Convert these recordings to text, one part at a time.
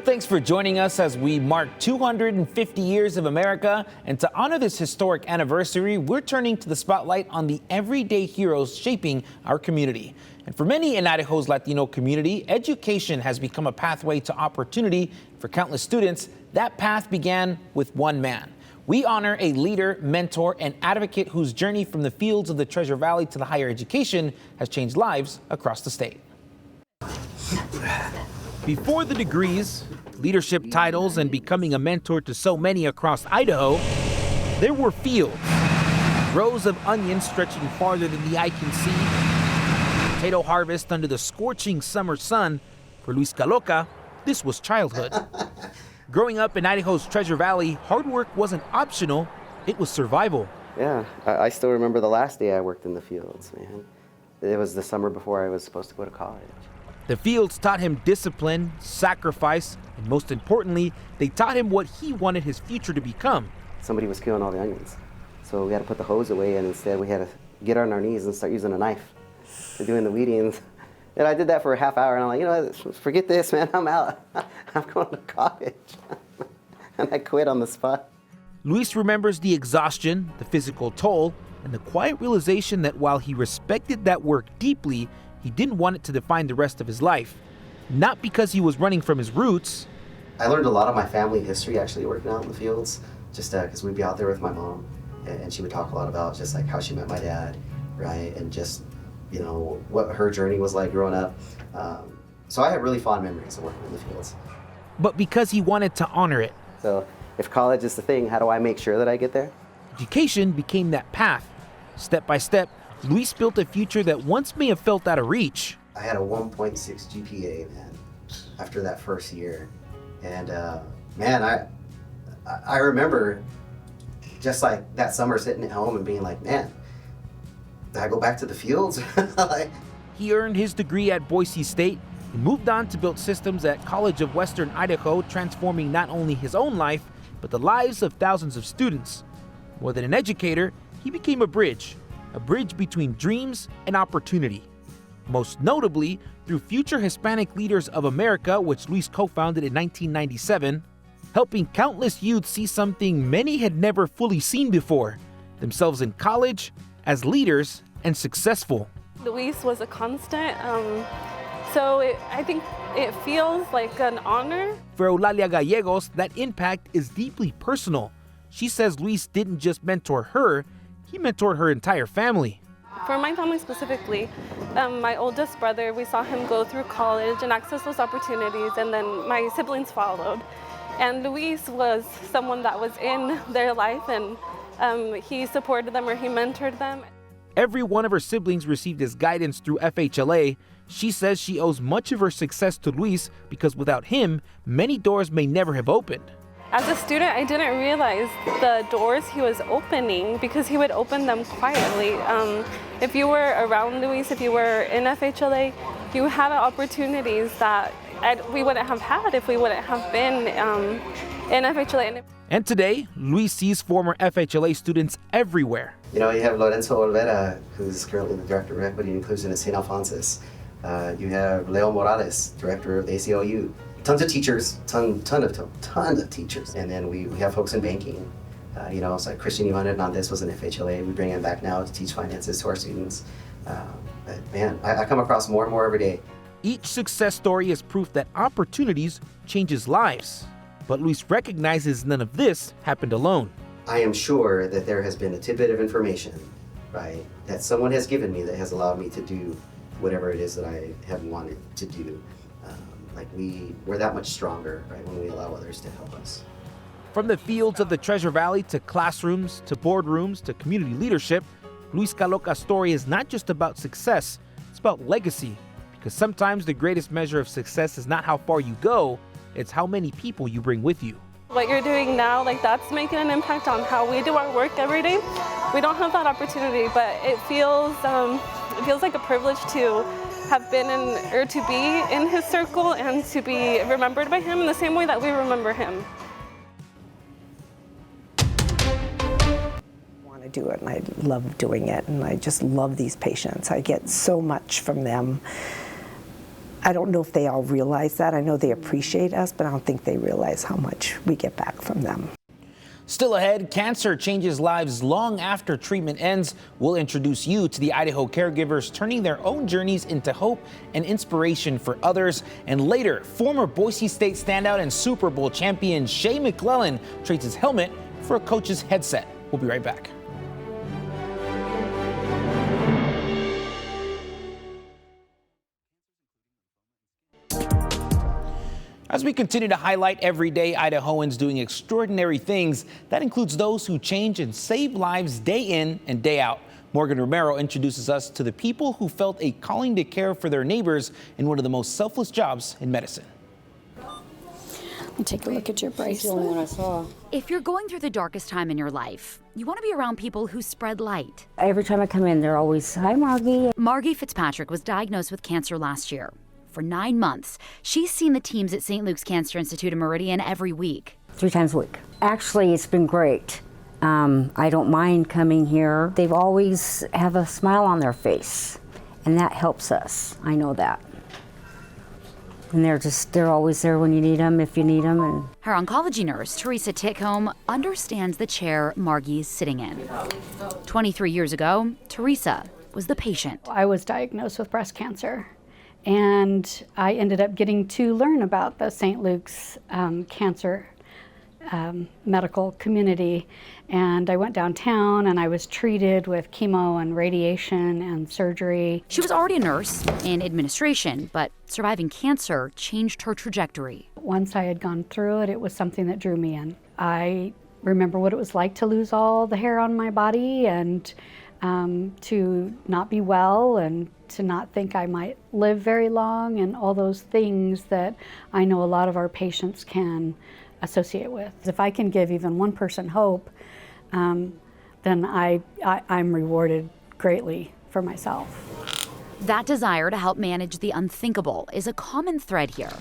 thanks for joining us as we mark 250 years of America. And to honor this historic anniversary, we're turning to the spotlight on the everyday heroes shaping our community. And for many in Idaho's Latino community, education has become a pathway to opportunity for countless students. That path began with one man. We honor a leader, mentor, and advocate whose journey from the fields of the Treasure Valley to the higher education has changed lives across the state. Before the degrees, leadership titles, and becoming a mentor to so many across Idaho, there were fields. Rows of onions stretching farther than the eye can see. Potato harvest under the scorching summer sun. For Luis Caloca, this was childhood. Growing up in Idaho's Treasure Valley, hard work wasn't optional, it was survival. Yeah, I still remember the last day I worked in the fields, man. It was the summer before I was supposed to go to college. The fields taught him discipline, sacrifice, and most importantly, they taught him what he wanted his future to become. Somebody was killing all the onions. So we had to put the hose away, and instead we had to get on our knees and start using a knife to doing the weedings. And I did that for a half hour, and I'm like, you know what, forget this, man, I'm out. I'm going to college. And I quit on the spot. Luis remembers the exhaustion, the physical toll, and the quiet realization that while he respected that work deeply, he didn't want it to define the rest of his life. Not because he was running from his roots. I learned a lot of my family history actually working out in the fields, just because we'd be out there with my mom, and she would talk a lot about just like how she met my dad, right? And just, you know, what her journey was like growing up. So I have really fond memories of working in the fields. But because he wanted to honor it. So if college is the thing, how do I make sure that I get there? Education became that path. Step by step, Luis built a future that once may have felt out of reach. I had a 1.6 GPA, man, after that first year. And man, I remember just like that summer sitting at home and being like, man, did I go back to the fields? He earned his degree at Boise State and moved on to build systems at College of Western Idaho, transforming not only his own life, but the lives of thousands of students. More than an educator, he became a bridge between dreams and opportunity. Most notably, through Future Hispanic Leaders of America, which Luis co-founded in 1997, helping countless youth see something many had never fully seen before, themselves in college, as leaders, and successful. Luis was a constant, I think it feels like an honor. For Eulalia Gallegos, that impact is deeply personal. She says Luis didn't just mentor her, he mentored her entire family. For my family specifically, my oldest brother, we saw him go through college and access those opportunities, and then my siblings followed. And Luis was someone that was in their life, and he supported them or he mentored them. Every one of her siblings received his guidance through FHLA. She says she owes much of her success to Luis because without him, many doors may never have opened. As a student, I didn't realize the doors he was opening because he would open them quietly. If you were around Luis, if you were in FHLA, you had opportunities that we wouldn't have had if we wouldn't have been in FHLA. And today, Luis sees former FHLA students everywhere. You know, you have Lorenzo Olvera, who's currently the Director of Equity and Inclusion at St. Alphonsus. You have Leo Morales, Director of the ACLU. Tons of teachers, ton of teachers. And then we have folks in banking. You know, so like Christian Iván Hernandez was an FHLA. We bring him back now to teach finances to our students. But man, I come across more and more every day. Each success story is proof that opportunities changes lives. But Luis recognizes none of this happened alone. I am sure that there has been a tidbit of information, right, that someone has given me that has allowed me to do whatever it is that I have wanted to do. Like we're that much stronger, right, when we allow others to help us. From the fields of the Treasure Valley to classrooms, to boardrooms, to community leadership, Luis Caloca's story is not just about success, it's about legacy. Because sometimes the greatest measure of success is not how far you go, it's how many people you bring with you. What you're doing now, that's making an impact on how we do our work every day. We don't have that opportunity, but it feels like a privilege to have been or to be in his circle and to be remembered by him in the same way that we remember him. I want to do it, and I love doing it, and I just love these patients. I get so much from them. I don't know if they all realize that. I know they appreciate us, but I don't think they realize how much we get back from them. Still ahead, cancer changes lives long after treatment ends. We'll introduce you to the Idaho caregivers turning their own journeys into hope and inspiration for others. And later, former Boise State standout and Super Bowl champion Shea McClellan trades his helmet for a coach's headset. We'll be right back. As we continue to highlight everyday Idahoans doing extraordinary things, that includes those who change and save lives day in and day out. Morgan Romero introduces us to the people who felt a calling to care for their neighbors in one of the most selfless jobs in medicine. Let me take a look at your bracelet. If you're going through the darkest time in your life, you want to be around people who spread light. Every time I come in, they're always, "Hi, Margie." Margie Fitzpatrick was diagnosed with cancer last year. For 9 months, she's seen the teams at St. Luke's Cancer Institute in Meridian every week. 3 times a week. Actually, it's been great. I don't mind coming here. They've always have a smile on their face, and that helps us. I know that. And they're always there when you need them, if you need them. And her oncology nurse, Teresa Tickholm, understands the chair Margie's sitting in. 23 years ago, Teresa was the patient. I was diagnosed with breast cancer. And I ended up getting to learn about the St. Luke's cancer medical community. And I went downtown and I was treated with chemo and radiation and surgery. She was already a nurse in administration, but surviving cancer changed her trajectory. Once I had gone through it, it was something that drew me in. I remember what it was like to lose all the hair on my body and to not be well and to not think I might live very long and all those things that I know a lot of our patients can associate with. If I can give even one person hope, then I'm rewarded greatly for myself. That desire to help manage the unthinkable is a common thread here.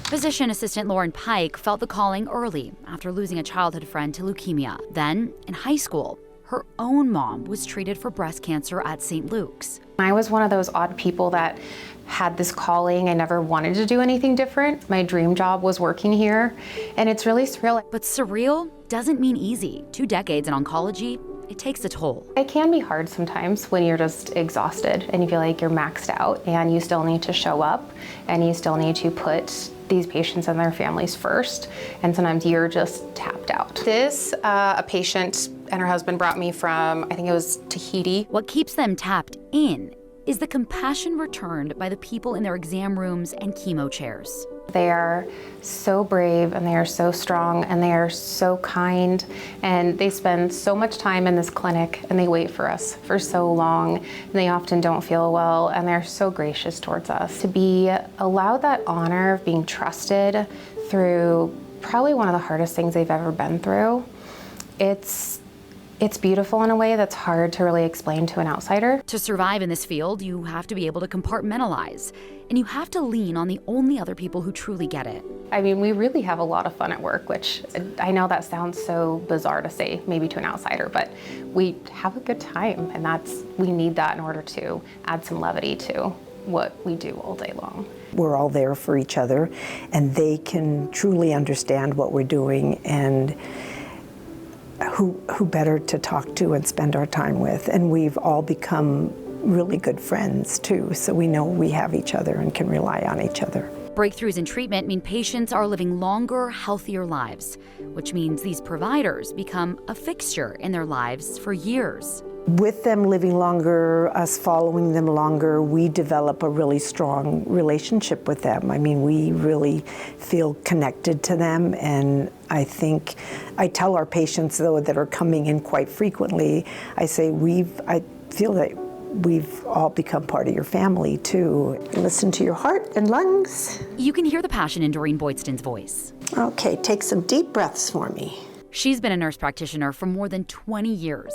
Physician assistant Lauren Pike felt the calling early after losing a childhood friend to leukemia. Then, in high school, her own mom was treated for breast cancer at St. Luke's. I was one of those odd people that had this calling. I never wanted to do anything different. My dream job was working here, and it's really surreal. But surreal doesn't mean easy. 2 decades in oncology, it takes a toll. It can be hard sometimes when you're just exhausted and you feel like you're maxed out and you still need to show up and you still need to put these patients and their families first, and sometimes you're just tapped out. This, a patient and her husband brought me from, I think it was Tahiti. What keeps them tapped in is the compassion returned by the people in their exam rooms and chemo chairs. They are so brave and they are so strong and they are so kind, and they spend so much time in this clinic and they wait for us for so long, and they often don't feel well, and they're so gracious towards us. To be allowed that honor of being trusted through probably one of the hardest things they've ever been through, it's beautiful in a way that's hard to really explain to an outsider. To survive in this field, you have to be able to compartmentalize, and you have to lean on the only other people who truly get it. I mean, we really have a lot of fun at work, which I know that sounds so bizarre to say, maybe to an outsider, but we have a good time, and we need that in order to add some levity to what we do all day long. We're all there for each other, and they can truly understand what we're doing, and who better to talk to and spend our time with. And we've all become really good friends too, so we know we have each other and can rely on each other. Breakthroughs in treatment mean patients are living longer, healthier lives, which means these providers become a fixture in their lives for years. With them living longer, us following them longer, we develop a really strong relationship with them. I mean, we really feel connected to them, and I tell our patients, though, that are coming in quite frequently, I say I feel that we've all become part of your family, too. Listen to your heart and lungs. You can hear the passion in Doreen Boydston's voice. Okay, take some deep breaths for me. She's been a nurse practitioner for more than 20 years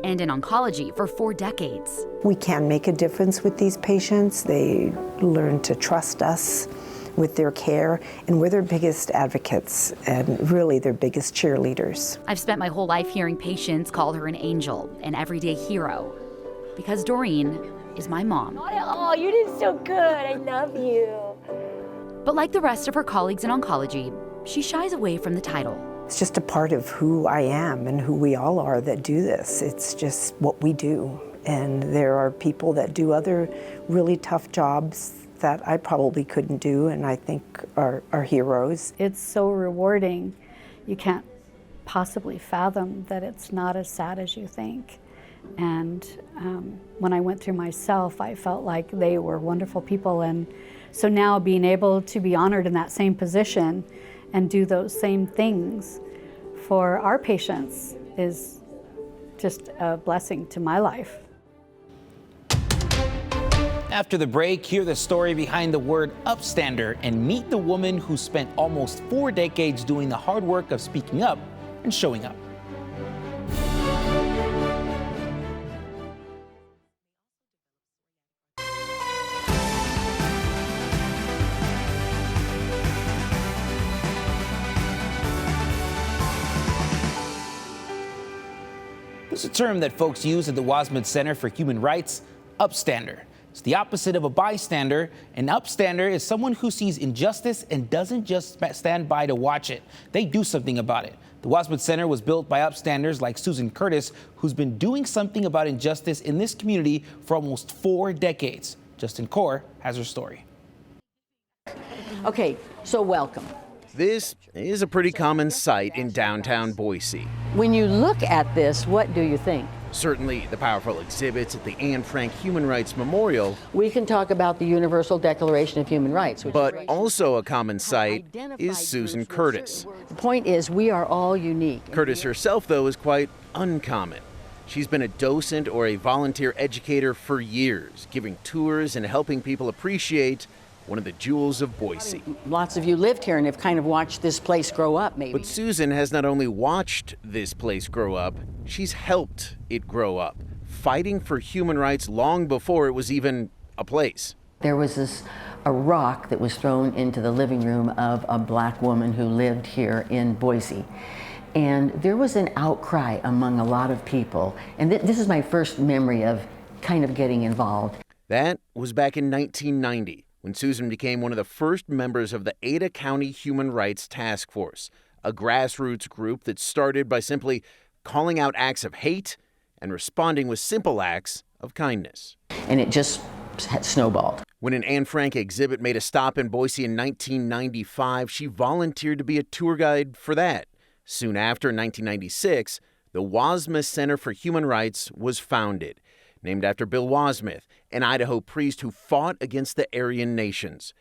and in oncology for 4 decades. We can make a difference with these patients. They learn to trust us with their care, and we're their biggest advocates and really their biggest cheerleaders. I've spent my whole life hearing patients call her an angel, an everyday hero, because Doreen is my mom. Oh, you did so good. I love you. But like the rest of her colleagues in oncology, she shies away from the title. It's just a part of who I am and who we all are that do this. It's just what we do. And there are people that do other really tough jobs that I probably couldn't do, and I think are heroes. It's so rewarding. You can't possibly fathom that it's not as sad as you think. And when I went through myself, I felt like they were wonderful people. And so now being able to be honored in that same position and do those same things for our patients is just a blessing to my life. After the break, hear the story behind the word upstander and meet the woman who spent almost 4 decades doing the hard work of speaking up and showing up. There's a term that folks use at the Wasmed Center for Human Rights, upstander. It's the opposite of a bystander. An upstander is someone who sees injustice and doesn't just stand by to watch it. They do something about it. The Wasmed Center was built by upstanders like Susan Curtis, who's been doing something about injustice in this community for almost 4 decades. Justin Kaur has her story. Okay, so welcome. This is a pretty common sight in downtown Boise. When you look at this, what do you think? Certainly the powerful exhibits at the Anne Frank Human Rights Memorial. We can talk about the Universal Declaration of Human Rights. But also a common sight is Susan Curtis. The point is, we are all unique. Curtis herself, though, is quite uncommon. She's been a docent or a volunteer educator for years, giving tours and helping people appreciate one of the jewels of Boise. Lots of you lived here and have kind of watched this place grow up, maybe. But Susan has not only watched this place grow up, she's helped it grow up, fighting for human rights long before it was even a place. There was a rock that was thrown into the living room of a black woman who lived here in Boise. And there was an outcry among a lot of people. And this is my first memory of kind of getting involved. That was back in 1990. When Susan became one of the first members of the Ada County Human Rights Task Force, a grassroots group that started by simply calling out acts of hate and responding with simple acts of kindness. And it just snowballed. When an Anne Frank exhibit made a stop in Boise in 1995, she volunteered to be a tour guide for that. Soon after, in 1996, the Wasmed Center for Human Rights was founded, named after Bill Wasmed, an Idaho priest who fought against the Aryan nations.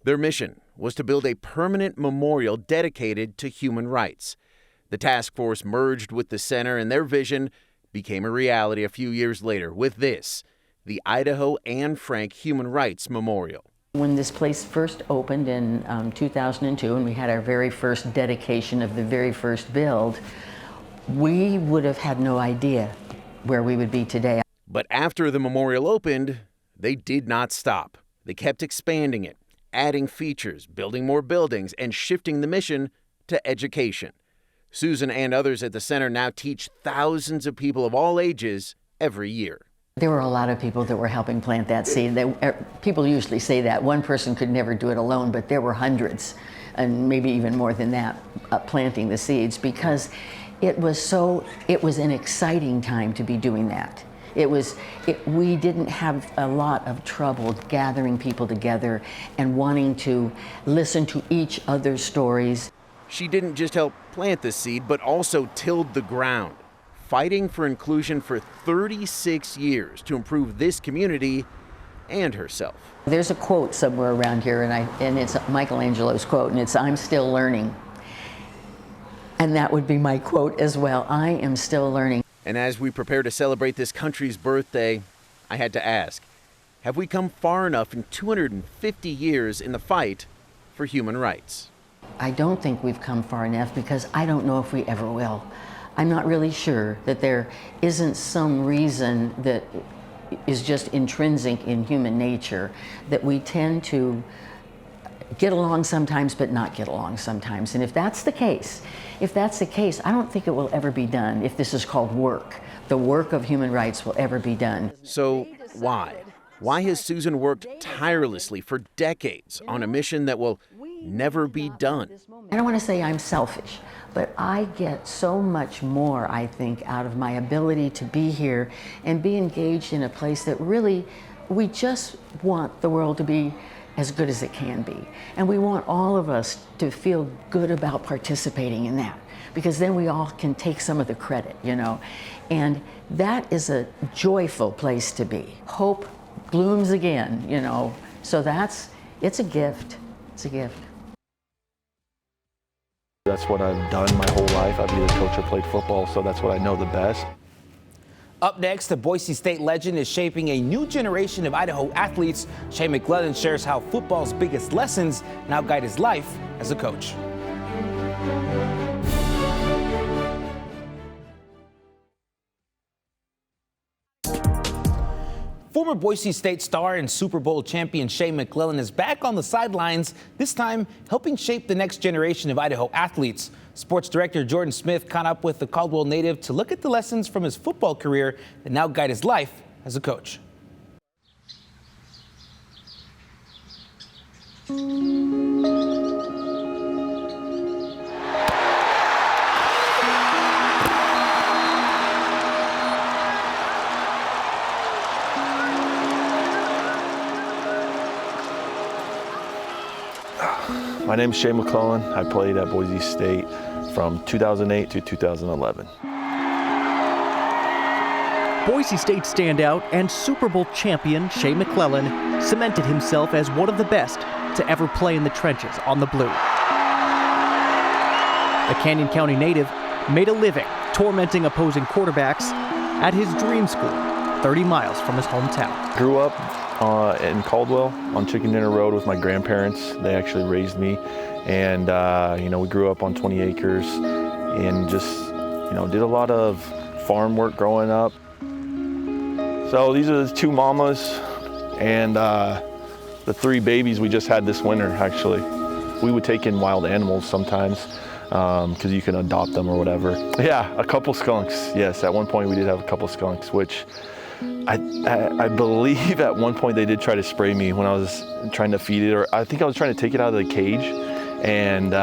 Their mission was to build a permanent memorial dedicated to human rights. The task force merged with the center, and their vision became a reality a few years later with this, the Idaho Anne Frank Human Rights Memorial. When this place first opened in 2002, and we had our very first dedication of the very first build, we would have had no idea where we would be today. But after the memorial opened, they did not stop. They kept expanding it, adding features, building more buildings, and shifting the mission to education. Susan and others at the center now teach thousands of people of all ages every year. There were a lot of people that were helping plant that seed. People usually say that one person could never do it alone, but there were hundreds, and maybe even more than that, planting the seeds, because it was an exciting time to be doing that. We didn't have a lot of trouble gathering people together and wanting to listen to each other's stories. She didn't just help plant the seed, but also tilled the ground, fighting for inclusion for 36 years to improve this community and herself. There's a quote somewhere around here, and it's Michelangelo's quote, and it's, "I'm still learning." And that would be my quote as well. I am still learning. And as we prepare to celebrate this country's birthday, I had to ask, have we come far enough in 250 years in the fight for human rights? I don't think we've come far enough, because I don't know if we ever will. I'm not really sure that there isn't some reason that is just intrinsic in human nature, that we tend to get along sometimes but not get along sometimes. And if that's the case, I don't think it will ever be done if this is called work. The work of human rights will ever be done. So why? Why has Susan worked tirelessly for decades on a mission that will never be done? I don't want to say I'm selfish, but I get so much more, I think, out of my ability to be here and be engaged in a place that really, we just want the world to be as good as it can be. And we want all of us to feel good about participating in that, because then we all can take some of the credit, you know. And that is a joyful place to be. Hope blooms again, you know. So it's a gift. It's a gift. That's what I've done my whole life. I've either coached or played football, so that's what I know the best. Up next, the Boise State legend is shaping a new generation of Idaho athletes. Shane McClellan shares how football's biggest lessons now guide his life as a coach. Former Boise State star and Super Bowl champion Shane McClellan is back on the sidelines, this time helping shape the next generation of Idaho athletes. Sports director Jordan Smith caught up with the Caldwell native to look at the lessons from his football career that now guide his life as a coach. My name is Shane McClellan. I played at Boise State from 2008 to 2011. Boise State standout and Super Bowl champion Shane McClellan cemented himself as one of the best to ever play in the trenches on the blue. The Canyon County native made a living tormenting opposing quarterbacks at his dream school, 30 miles from his hometown. Grew up in Caldwell on Chicken Dinner Road with my grandparents. They actually raised me, and you know, we grew up on 20 acres and just, you know, did a lot of farm work growing up. So these are the two mamas and the three babies we just had this winter. Actually, we would take in wild animals sometimes because you can adopt them or whatever. Yeah, a couple skunks. Yes, at one point we did have a couple skunks, which I believe at one point they did try to spray me when I was trying to feed it, or I think I was trying to take it out of the cage, and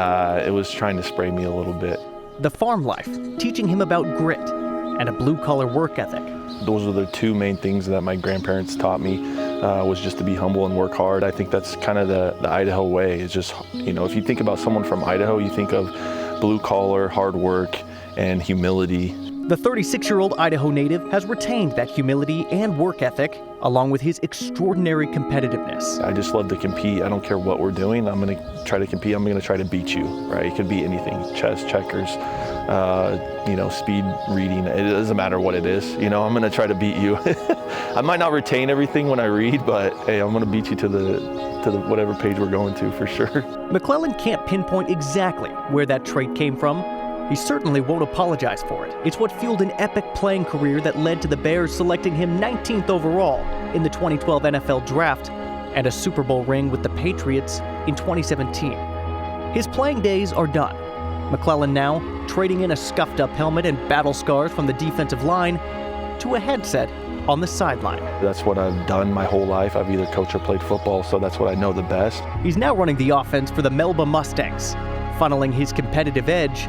it was trying to spray me a little bit. The farm life, teaching him about grit and a blue-collar work ethic. Those are the two main things that my grandparents taught me, was just to be humble and work hard. I think that's kind of the Idaho way. It's just, you know, if you think about someone from Idaho, you think of blue-collar, hard work, and humility. The 36-year-old Idaho native has retained that humility and work ethic, along with his extraordinary competitiveness. I just love to compete. I don't care what we're doing. I'm going to try to compete. I'm going to try to beat you, right? It could be anything, chess, checkers, you know, speed reading. It doesn't matter what it is. You know, I'm going to try to beat you. I might not retain everything when I read, but hey, I'm going to beat you to the whatever page we're going to for sure. McClellan can't pinpoint exactly where that trait came from. He certainly won't apologize for it. It's what fueled an epic playing career that led to the Bears selecting him 19th overall in the 2012 NFL Draft and a Super Bowl ring with the Patriots in 2017. His playing days are done. McClellan now trading in a scuffed-up helmet and battle scars from the defensive line to a headset on the sideline. That's what I've done my whole life. I've either coached or played football, so that's what I know the best. He's now running the offense for the Melba Mustangs, funneling his competitive edge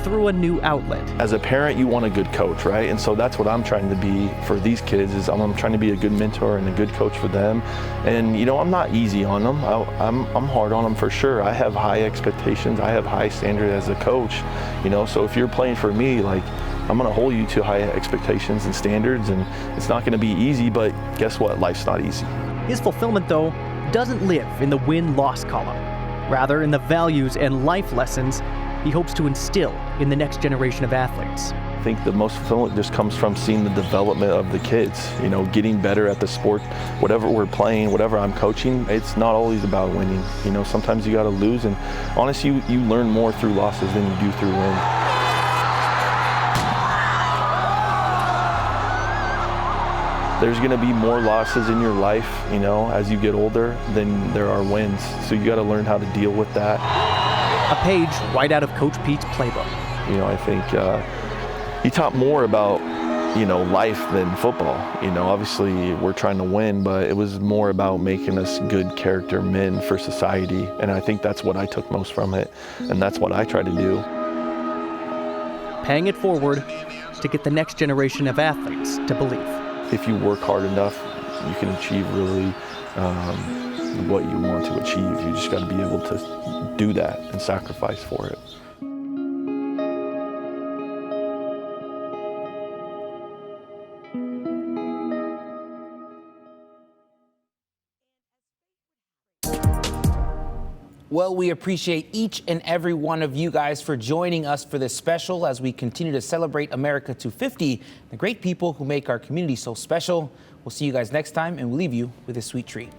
through a new outlet. As a parent, you want a good coach, right? And so that's what I'm trying to be for these kids, is I'm trying to be a good mentor and a good coach for them. And you know, I'm not easy on them. I'm hard on them for sure. I have high expectations. I have high standards as a coach, you know, so if you're playing for me, like, I'm gonna hold you to high expectations and standards, and it's not gonna be easy, but guess what? Life's not easy. His fulfillment, though, doesn't live in the win-loss column. Rather, in the values and life lessons he hopes to instill in the next generation of athletes. I think the most fulfillment just comes from seeing the development of the kids, you know, getting better at the sport, whatever we're playing, whatever I'm coaching. It's not always about winning. You know, sometimes you gotta lose, and honestly, you learn more through losses than you do through wins. There's gonna be more losses in your life, you know, as you get older than there are wins. So you gotta learn how to deal with that. A page right out of Coach Pete's playbook. You know, I think he taught more about life than football. Obviously we're trying to win, but it was more about making us good character men for society. And I think that's what I took most from it. And that's what I try to do. Paying it forward to get the next generation of athletes to believe. If you work hard enough, you can achieve really what you want to achieve. You just got to be able to do that and sacrifice for it. Well, we appreciate each and every one of you guys for joining us for this special as we continue to celebrate America 250, the great people who make our community so special. We'll see you guys next time, and we'll leave you with a sweet treat.